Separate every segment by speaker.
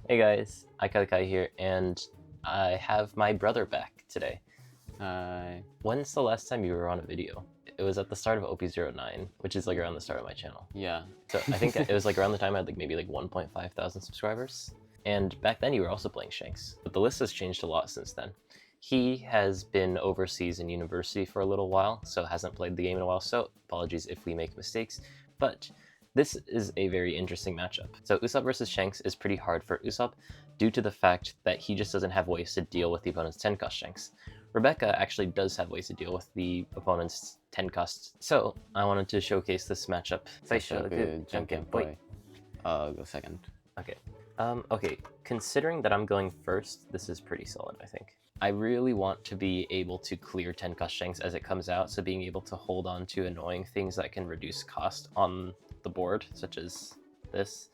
Speaker 1: Hey guys, iKailaKai here, and I have my brother back today. When's the last time you were on a video? It was at the start of OP09, which is like around the start of my channel.
Speaker 2: Yeah.
Speaker 1: So I think it was like around the time I had like maybe like 1.5 thousand subscribers. And back then you were also playing Shanks, but the list has changed a lot since then. He has been overseas in university for a little while, so hasn't played the game in a while, so apologies if we make mistakes, but this is a very interesting matchup. So Usopp versus Shanks is pretty hard for Usopp due to the fact that he just doesn't have ways to deal with the opponent's 10 cost Shanks. Rebecca actually does have ways to deal with the opponent's 10 cost, so I wanted to showcase this matchup.
Speaker 2: Go second.
Speaker 1: Okay. Okay, considering that I'm going first, this is pretty solid, I think. I really want to be able to clear 10 cost Shanks as it comes out, so being able to hold on to annoying things that can reduce cost on the board, such as this,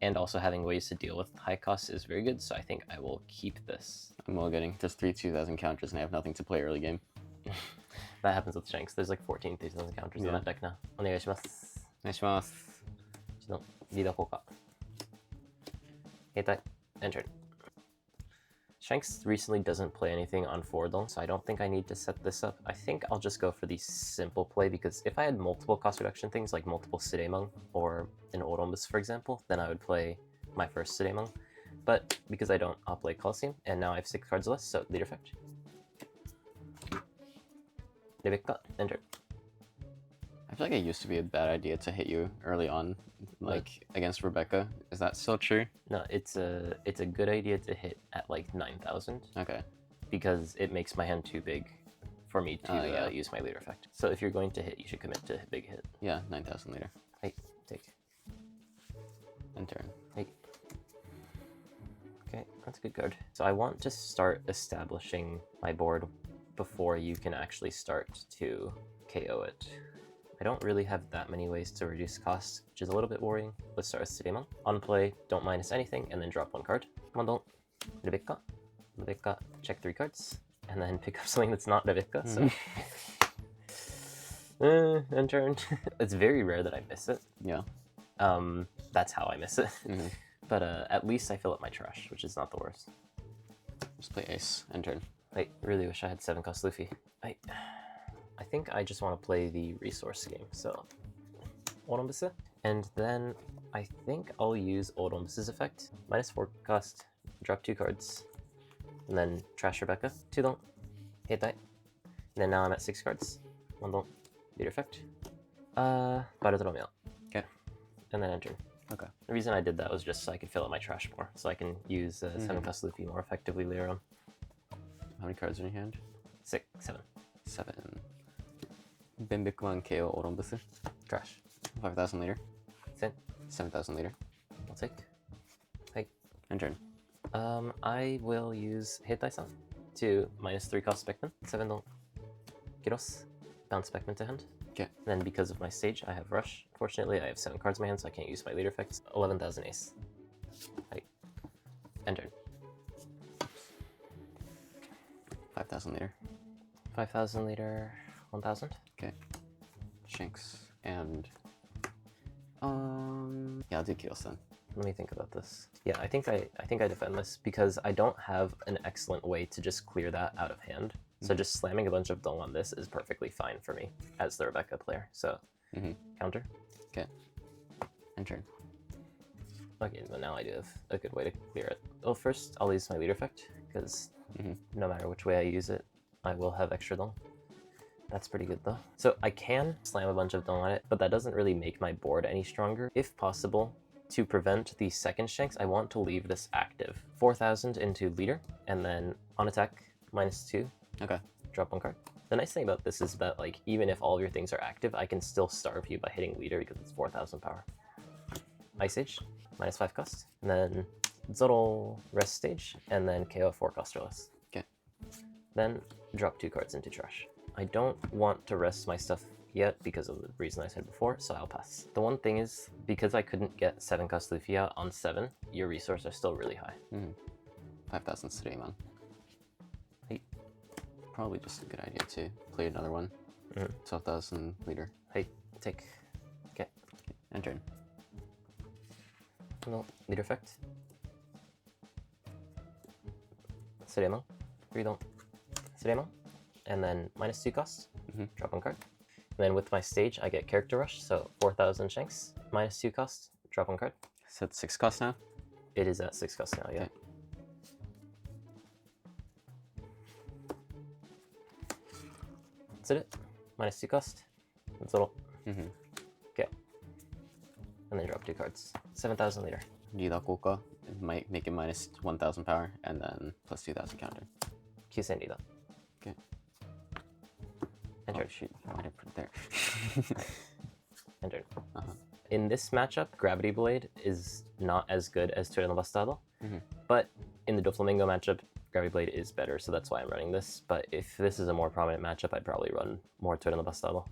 Speaker 1: and also having ways to deal with high costs is very good, so I think I will keep this.
Speaker 2: I'm all getting just 3 2,000 counters and I have nothing to play early game.
Speaker 1: That happens with Shanks. There's like 14 3,000 counters in that deck now. お願いします。
Speaker 2: お願いします。
Speaker 1: ちょっとリーダー効果。Hit that. Enter. Shanks recently doesn't play anything on forward though, so I don't think I need to set this up. I think I'll just go for the simple play, because if I had multiple cost reduction things, like multiple Sudemon or an Orombus, for example, then I would play my first Sudemon. But because I don't, I'll play Coliseum, and now I have 6 cards less, so leader effect. Rebecca, enter.
Speaker 2: I feel like it used to be a bad idea to hit you early on, like against Rebecca. Is that still true?
Speaker 1: No, it's a good idea to hit at like 9,000.
Speaker 2: Okay.
Speaker 1: Because it makes my hand too big for me to use my leader effect. So if you're going to hit, you should commit to a big hit.
Speaker 2: Yeah, 9,000 leader.
Speaker 1: Hey, take.
Speaker 2: Enter.
Speaker 1: Hey. Okay, that's a good card. So I want to start establishing my board before you can actually start to KO it. I don't really have that many ways to reduce costs, which is a little bit worrying. Let's start with Sudemon. On play, don't minus anything, and then drop 1 card. Come on, don't. Rebecca. Rebecca, check 3 cards, and then pick up something that's not Rebecca, so... end turn. It's very rare that I miss it.
Speaker 2: Yeah.
Speaker 1: That's how I miss it. But at least I fill up my trash, which is not the worst.
Speaker 2: Just play ace. End turn.
Speaker 1: I really wish I had 7 cost Luffy. I think I just want to play the resource game, so... Orombus. And then I think I'll use Orombus's effect. Minus 4 cost, drop 2 cards, and then trash Rebecca. 2 don't. Hit that. And then now I'm at 6 cards. 1 don't. Leader effect. Barutoromeo.
Speaker 2: Okay.
Speaker 1: And then enter.
Speaker 2: Okay.
Speaker 1: The reason I did that was just so I could fill up my trash more, so I can use 7 cost Luffy more effectively later on.
Speaker 2: How many cards are in your hand?
Speaker 1: 7.
Speaker 2: 7. Benbikuman KO Orombus.
Speaker 1: Trash.
Speaker 2: 5,000 leader.
Speaker 1: 10.
Speaker 2: 7,000 leader.
Speaker 1: I'll take. Hey.
Speaker 2: End turn.
Speaker 1: I will use Hit Daisan to minus 3 cost Speckman. 7 don't. Gyros. Bounce Speckman to hand.
Speaker 2: Okay.
Speaker 1: Then because of my stage, I have Rush. Fortunately, I have 7 cards in my hand, so I can't use my leader effects. 11,000 ace. Hey. End turn.
Speaker 2: 5,000 leader.
Speaker 1: 5,000 leader. 1,000.
Speaker 2: Okay. Shanks and yeah, I'll do Kios then.
Speaker 1: Let me think about this. Yeah, I think I defend this because I don't have an excellent way to just clear that out of hand. So just slamming a bunch of Dong on this is perfectly fine for me as the Rebecca player. So counter.
Speaker 2: Okay. End turn.
Speaker 1: Okay, but now I do have a good way to clear it. Well, first I'll use my leader effect because no matter which way I use it, I will have extra Dong. That's pretty good though. So I can slam a bunch of Dong on it, but that doesn't really make my board any stronger. If possible, to prevent the second Shanks, I want to leave this active. 4,000 into leader, and then on attack, -2.
Speaker 2: Okay. Drop
Speaker 1: 1 card. The nice thing about this is that like even if all of your things are active, I can still starve you by hitting leader because it's 4,000 power. Ice Age, -5 cost, and then Zoro rest stage, and then KO 4 cost or less.
Speaker 2: Okay.
Speaker 1: Then drop 2 cards into trash. I don't want to rest my stuff yet because of the reason I said before, so I'll pass. The one thing is, because I couldn't get 7 cost Luffy out on 7, your resources are still really high.
Speaker 2: 5,000 Sudemon.
Speaker 1: Hey.
Speaker 2: Probably just a good idea to play another one. 12,000 leader.
Speaker 1: Hey, take. Okay.
Speaker 2: End turn.
Speaker 1: No, leader effect. Suremo, Freedom, Suremo, and then -2 cost, drop 1 card. And then with my stage, I get Character Rush, so 4,000 Shanks, -2 cost, drop 1 card.
Speaker 2: So it's 6 cost now?
Speaker 1: It is at 6 cost now, yeah.
Speaker 2: Okay.
Speaker 1: That's it. -2 cost. It's a little. Okay. And then drop 2 cards. 7,000 later.
Speaker 2: Gila Koka. It might make it -1,000 power and then +2,000 counter.
Speaker 1: Kyusen Rida.
Speaker 2: Okay.
Speaker 1: Enter.
Speaker 2: Oh shoot, I didn't put it there.
Speaker 1: Enter. In this matchup, Gravity Blade is not as good as Torre no Bastardo, but in the Doflamingo matchup, Gravity Blade is better, so that's why I'm running this. But if this is a more prominent matchup, I'd probably run more Torre no Bastardo.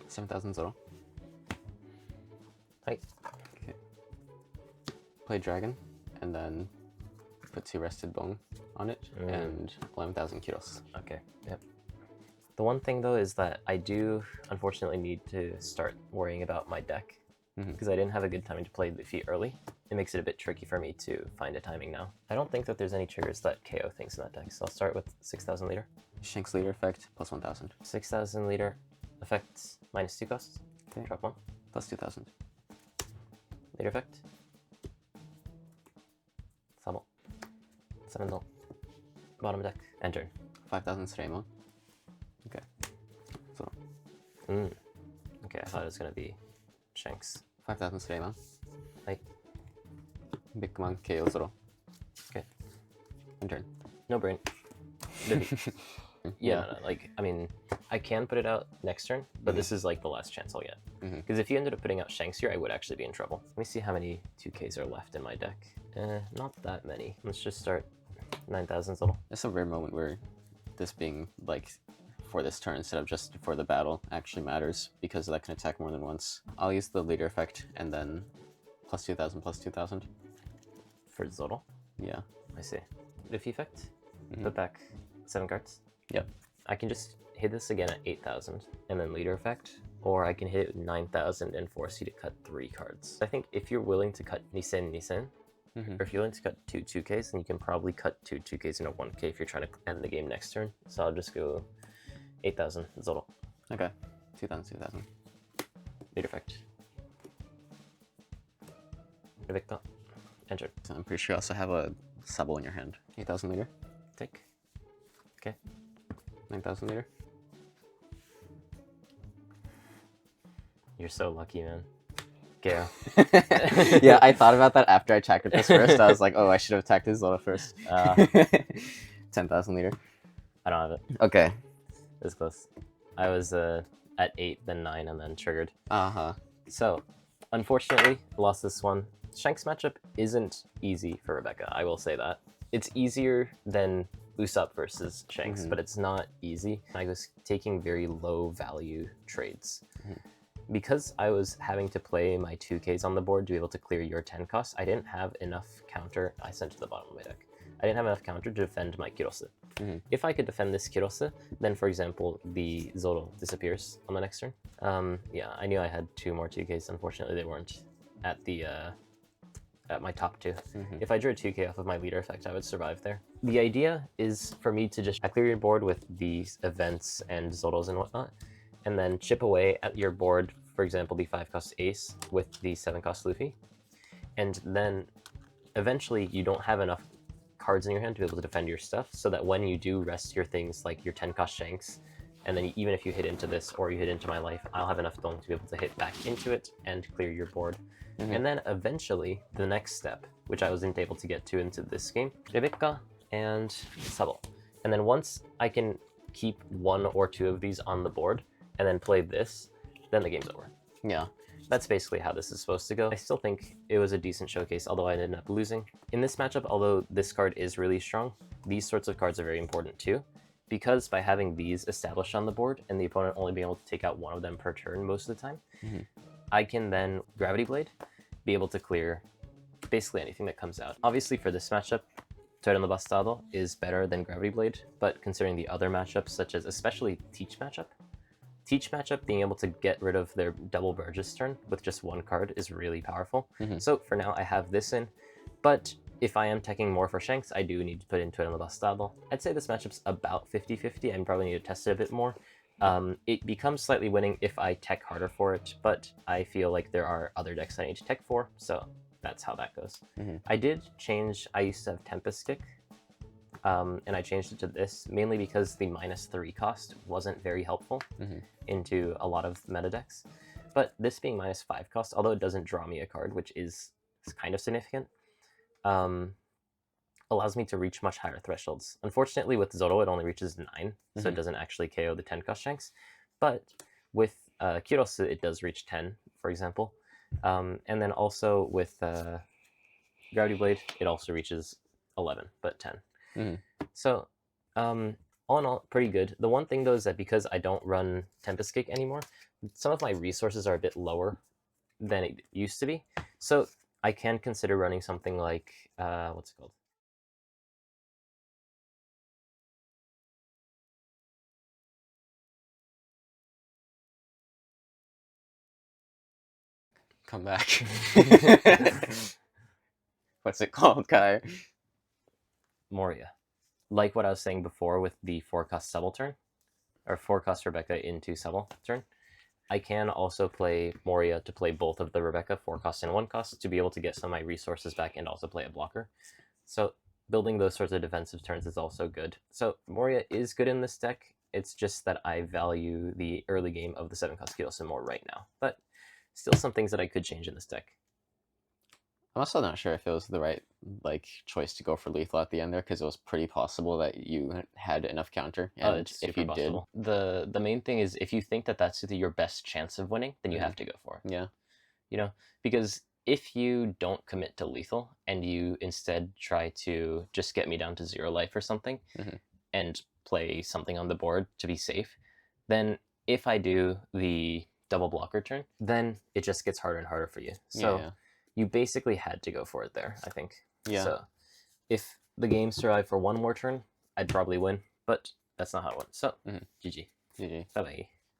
Speaker 2: 7,000 Zoro.
Speaker 1: Hi.
Speaker 2: Okay. Play Dragon, and then put 2 Rested Bone on it, and 11,000 Kiros.
Speaker 1: Okay, yep. The one thing though is that I do unfortunately need to start worrying about my deck because I didn't have a good timing to play Luffy early. It makes it a bit tricky for me to find a timing now. I don't think that there's any triggers that KO things in that deck, so I'll start with 6,000 liter.
Speaker 2: Shanks leader effect, +1,000.
Speaker 1: 6,000 liter effect, -2 cost.
Speaker 2: Okay.
Speaker 1: Drop 1.
Speaker 2: +2,000.
Speaker 1: Leader effect. Sabo. 7 0. Bottom deck. Enter.
Speaker 2: 5,000 Suremo. Okay. Zoro.
Speaker 1: Okay, I thought it was gonna be Shanks.
Speaker 2: 5,000 Suremo.
Speaker 1: Like,
Speaker 2: Big Command KO Zoro.
Speaker 1: okay.
Speaker 2: And turn.
Speaker 1: No brain. Yeah, no, like, I mean, I can put it out next turn, but this is like the last chance I'll get. Because if you ended up putting out Shanks here, I would actually be in trouble. Let me see how many 2Ks are left in my deck. Not that many. Let's just start 9,000 total.
Speaker 2: It's a rare moment where this being like for this turn instead of just for the battle actually matters because that can attack more than once. I'll use the leader effect and then +2,000, +2,000.
Speaker 1: For Zoro?
Speaker 2: Yeah.
Speaker 1: I see. Luffy effect? Put back 7 cards?
Speaker 2: Yep.
Speaker 1: I can just hit this again at 8,000 and then leader effect, or I can hit it with 9,000 and force you to cut 3 cards. I think if you're willing to cut Nisen, or if you're willing to cut 2 2Ks, then you can probably cut 2 2Ks into 1K if you're trying to end the game next turn. So I'll just go 8,000 Zoro.
Speaker 2: Okay. 2,000, 2,000.
Speaker 1: Leader effect. Rebecca. Enter.
Speaker 2: So I'm pretty sure you also have a Sabo in your hand. 8,000 leader.
Speaker 1: Take. Okay.
Speaker 2: 9,000 leader.
Speaker 1: You're so lucky, man. Gale.
Speaker 2: Yeah, I thought about that after I attacked this first. I was like, oh, I should have attacked his Zoro first. 10,000 leader.
Speaker 1: I don't have it.
Speaker 2: Okay.
Speaker 1: It's close. I was at 8, then 9, and then triggered. So, unfortunately, lost this one. Shanks matchup isn't easy for Rebecca, I will say that. It's easier than Usopp versus Shanks, but it's not easy. I was taking very low value trades. Because I was having to play my 2Ks on the board to be able to clear your 10 costs, I didn't have enough counter. I sent to the bottom of my deck. I didn't have enough counter to defend my Kirose. If I could defend this Kirose, then for example, the Zoro disappears on the next turn. Yeah, I knew I had 2 more 2Ks. Unfortunately, they weren't at the at my top 2. If I drew a 2K off of my leader effect, I would survive there. The idea is for me to just clear your board with these events and Zoros and whatnot, and then chip away at your board, for example, the 5 cost Ace with the 7 cost Luffy. And then eventually you don't have enough cards in your hand to be able to defend your stuff, so that when you do rest your things like your 10 cost Shanks, and then even if you hit into this or you hit into my life, I'll have enough dong to be able to hit back into it and clear your board. And then eventually the next step, which I wasn't able to get to into this game, Rebecca and Sabo. And then once I can keep 1 or 2 of these on the board and then play this, then the game's over.
Speaker 2: Yeah.
Speaker 1: That's basically how this is supposed to go. I still think it was a decent showcase, although I ended up losing. In this matchup, although this card is really strong, these sorts of cards are very important too, because by having these established on the board and the opponent only being able to take out 1 of them per turn most of the time, I can then Gravity Blade, be able to clear basically anything that comes out. Obviously for this matchup, Torre no Bastardo is better than Gravity Blade, but considering the other matchups, such as especially Teach matchup, being able to get rid of their double Burgess turn with just 1 card is really powerful. So for now I have this in, but if I am teching more for Shanks, I do need to put into it another stable. I'd say this matchup's about 50-50. I probably need to test it a bit more. It becomes slightly winning if I tech harder for it, but I feel like there are other decks I need to tech for, so that's how that goes. I did change, I used to have Tempest Kick, and I changed it to this, mainly because the -3 cost wasn't very helpful into a lot of meta decks. But this being -5 cost, although it doesn't draw me a card, which is kind of significant, allows me to reach much higher thresholds. Unfortunately, with Zoro, it only reaches 9, so it doesn't actually KO the 10 cost Shanks. But with Kyros, it does reach 10, for example. And then also with Gravity Blade, it also reaches 11, but 10. So, all in all, pretty good. The one thing, though, is that because I don't run Tempest Kick anymore, some of my resources are a bit lower than it used to be. So I can consider running something like, what's it called?
Speaker 2: Come back. What's it called, Kai?
Speaker 1: Moria. Like what I was saying before with the 4-cost Subaltern, or 4-cost Rebecca into Subaltern, I can also play Moria to play both of the Rebecca 4-cost and 1-cost to be able to get some of my resources back and also play a blocker. So building those sorts of defensive turns is also good. So Moria is good in this deck. It's just that I value the early game of the 7-cost Kyudo more right now. But still some things that I could change in this deck.
Speaker 2: I'm also not sure if it was the right choice to go for lethal at the end there, because it was pretty possible that you had enough counter, and
Speaker 1: It's
Speaker 2: if
Speaker 1: super
Speaker 2: you
Speaker 1: possible. The main thing is if you think that that's your best chance of winning, then you have to go for it.
Speaker 2: Yeah.
Speaker 1: You know, because if you don't commit to lethal and you instead try to just get me down to 0 life or something and play something on the board to be safe, then if I do the double blocker turn, then it just gets harder and harder for you. So you basically had to go for it there, I think.
Speaker 2: Yeah.
Speaker 1: So if the game survived for one more turn, I'd probably win, but that's not how it went. So GG.
Speaker 2: GG.
Speaker 1: Bye-bye.